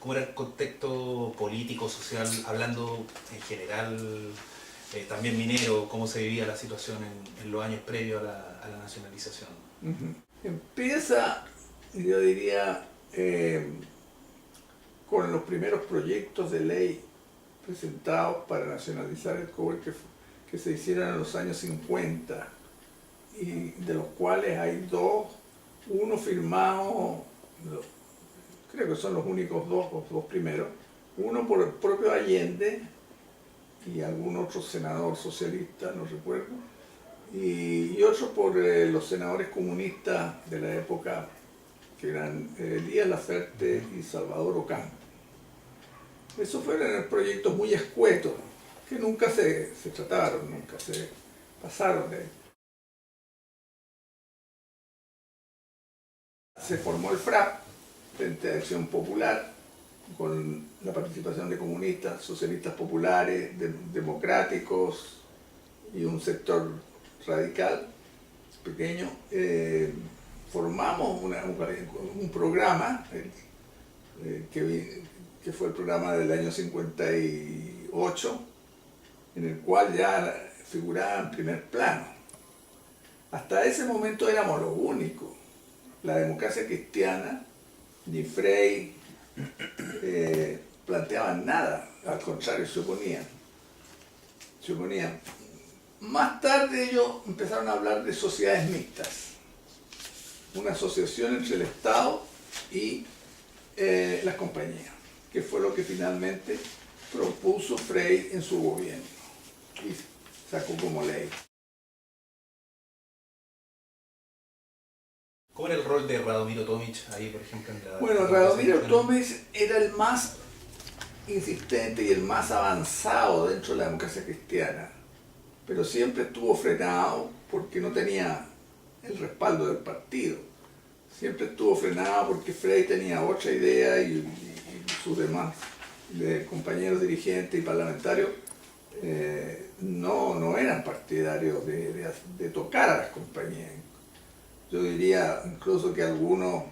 ¿Cómo era el contexto político, social, hablando en general, también minero, cómo se vivía la situación en los años previos a la nacionalización? Empieza, yo diría, con los primeros proyectos de ley presentados para nacionalizar el cobre que se hicieron en los años 50 y de los cuales hay dos, uno firmado, creo que son los únicos dos, los dos primeros, uno por el propio Allende y algún otro senador socialista, no recuerdo, y otro por los senadores comunistas de la época, que eran Elías Laferte y Salvador Ocampo. Esos fueron proyectos muy escuetos, que nunca se trataron, nunca se pasaron de ahí. Se formó el FRAP, Frente de Acción Popular, con la participación de comunistas, socialistas populares, democráticos y un sector radical pequeño. Formamos un programa que fue el programa del año 58, en el cual ya figuraba en primer plano. Hasta ese momento éramos los únicos. La democracia cristiana, ni Frey planteaban nada, al contrario, se oponían. Más tarde ellos empezaron a hablar de sociedades mixtas, una asociación entre el Estado y las compañías, que fue lo que finalmente propuso Frey en su gobierno y sacó como ley. ¿Cómo era el rol de Radomiro Tomic ahí, por ejemplo? Bueno, Radomiro Tomic era el más insistente y el más avanzado dentro de la democracia cristiana, pero siempre estuvo frenado porque no tenía el respaldo del partido. Siempre estuvo frenado porque Frey tenía otra idea y sus demás compañeros dirigentes y parlamentarios no eran partidarios de tocar a las compañías. Yo diría incluso que algunos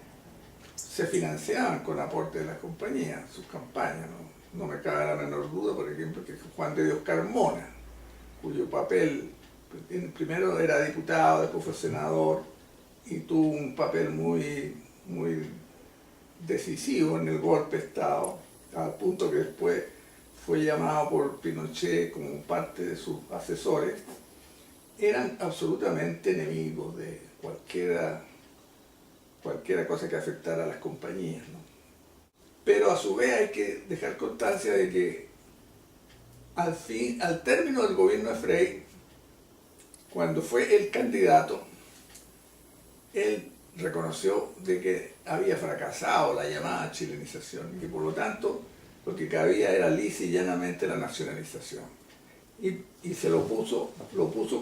se financiaban con aporte de las compañías, sus campañas. No me cabe la menor duda, por ejemplo, que Juan de Dios Carmona, cuyo papel, primero era diputado, después fue senador, y tuvo un papel muy decisivo en el golpe de Estado, al punto que después fue llamado por Pinochet como parte de sus asesores. Eran absolutamente enemigos de cualquiera cosa que afectara a las compañías, ¿no? Pero a su vez hay que dejar constancia de que al término del gobierno de Frey, cuando fue el candidato, él reconoció de que había fracasado la llamada chilenización y que por lo tanto lo que cabía era lisa y llanamente la nacionalización. Y se lo puso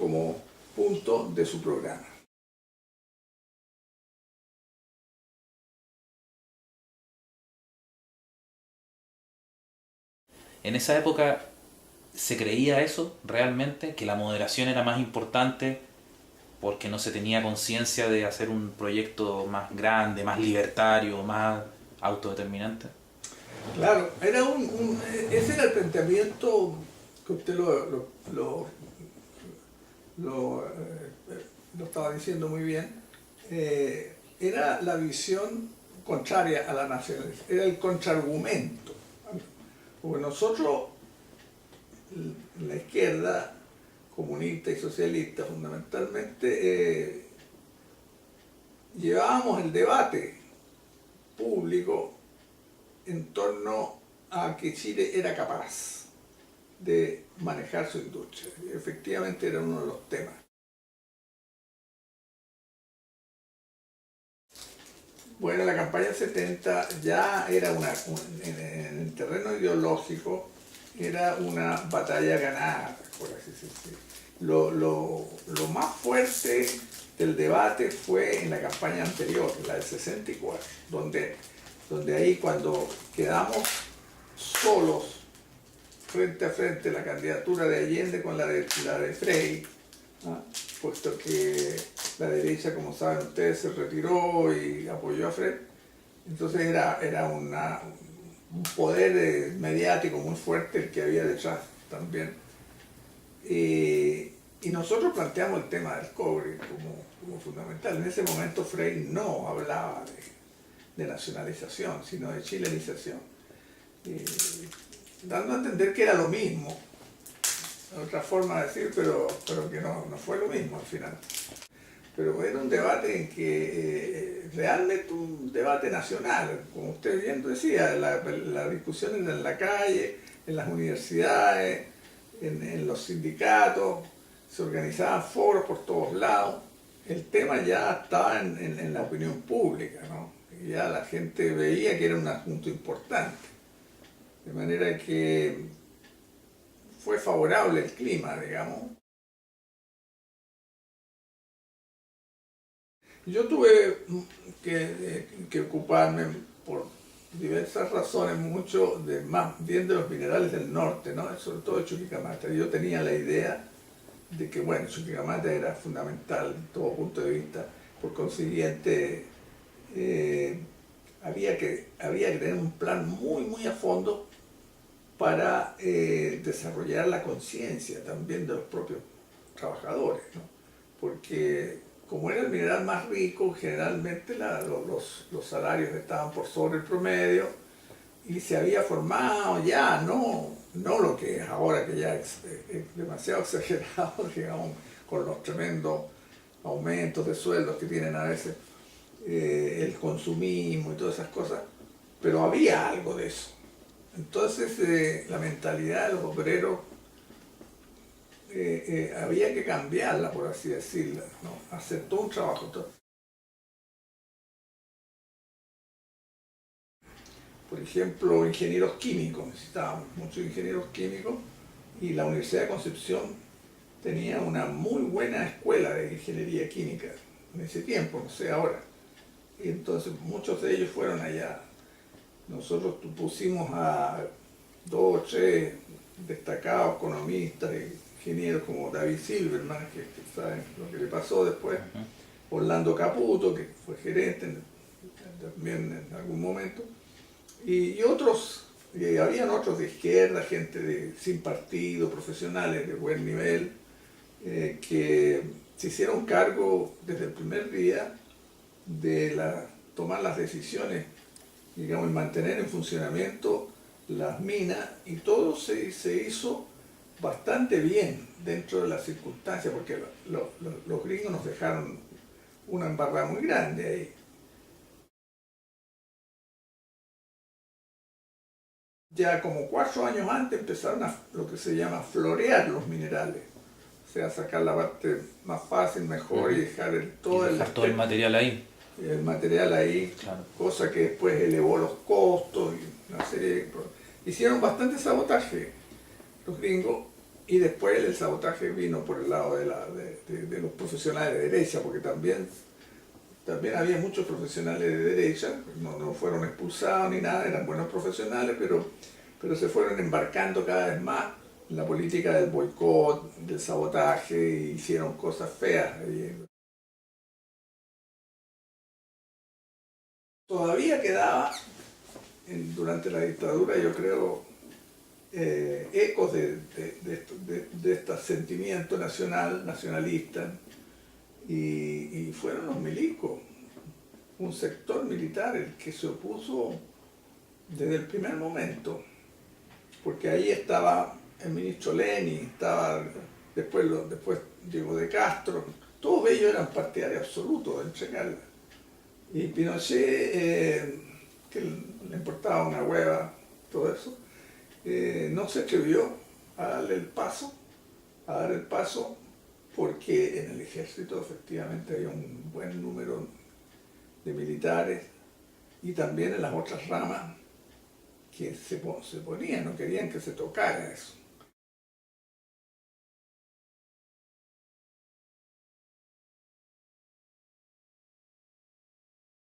como punto de su programa. En esa época se creía eso realmente, que la moderación era más importante porque no se tenía conciencia de hacer un proyecto más grande, más libertario, más autodeterminante. Claro, ese era el planteamiento que usted lo estaba diciendo muy bien. Era la visión contraria a la nacionalización, era el contraargumento. Porque nosotros, la izquierda comunista y socialista fundamentalmente, llevábamos el debate público en torno a que Chile era capaz de manejar su industria. Efectivamente era uno de los temas. Bueno, la campaña 70 ya era en el terreno ideológico, era una batalla ganada, por así decirlo. Lo más fuerte del debate fue en la campaña anterior, la del 64, donde ahí cuando quedamos solos frente a frente la candidatura de Allende con la de Frey, ¿no? Puesto que la derecha, como saben ustedes, se retiró y apoyó a Frey, Entonces era un poder mediático muy fuerte el que había detrás también. Y nosotros planteamos el tema del cobre como fundamental. En ese momento Frei no hablaba de nacionalización, sino de chilenización, dando a entender que era lo mismo, otra forma de decir, pero que no fue lo mismo al final. Pero era un debate en que realmente un debate nacional, como usted bien decía, la discusión en la calle, en las universidades, en los sindicatos, se organizaban foros por todos lados. El tema ya estaba en la opinión pública, ¿no? Y ya la gente veía que era un asunto importante. De manera que fue favorable el clima, digamos. Yo tuve que ocuparme por diversas razones mucho más bien de los minerales del norte, ¿no? Sobre todo de Chuquicamata. Yo tenía la idea de que, bueno, Chuquicamata era fundamental en todo punto de vista. Por consiguiente, había que tener un plan muy a fondo para desarrollar la conciencia también de los propios trabajadores, ¿no? Porque como era el mineral más rico, generalmente los salarios estaban por sobre el promedio y se había formado ya, no lo que es ahora, que ya es demasiado exagerado, digamos, con los tremendos aumentos de sueldos que tienen a veces, el consumismo y todas esas cosas, pero había algo de eso. Entonces la mentalidad de los obreros había que cambiarla, por así decirlo, ¿no? Hacer todo un trabajo. Por ejemplo, ingenieros químicos, necesitábamos muchos ingenieros químicos y la Universidad de Concepción tenía una muy buena escuela de ingeniería química en ese tiempo, no sé ahora. Y entonces muchos de ellos fueron allá. Nosotros pusimos a 2 o 3 destacados economistas, ingenieros como David Silverman, que saben lo que le pasó después, Orlando Caputo, que fue gerente también en algún momento, y otros, y habían otros de izquierda, gente sin partido, profesionales de buen nivel, que se hicieron cargo desde el primer día de tomar las decisiones, digamos, y mantener en funcionamiento las minas, y todo se hizo bastante bien dentro de las circunstancias, porque los gringos nos dejaron una embarrada muy grande ahí. Ya como 4 años antes empezaron lo que se llama florear los minerales, o sea, sacar la parte más fácil, mejor, y dejar todo el material ahí. El material ahí, claro. Cosa que después elevó los costos y una serie de cosas. Hicieron bastante sabotaje los gringos, y después el sabotaje vino por el lado de los profesionales de derecha, porque también había muchos profesionales de derecha, no fueron expulsados ni nada, eran buenos profesionales, pero se fueron embarcando cada vez más en la política del boicot, del sabotaje, e hicieron cosas feas. Todavía quedaba, durante la dictadura, yo creo, ecos de este sentimiento nacionalista, y fueron los milicos, un sector militar el que se opuso desde el primer momento, porque ahí estaba el ministro Leni, después llegó De Castro, todos ellos eran partidarios absolutos de entregarla. Y Pinochet, que le importaba una hueva, todo eso, no se atrevió a dar el paso, porque en el ejército efectivamente había un buen número de militares, y también en las otras ramas que se ponían, no querían que se tocara eso.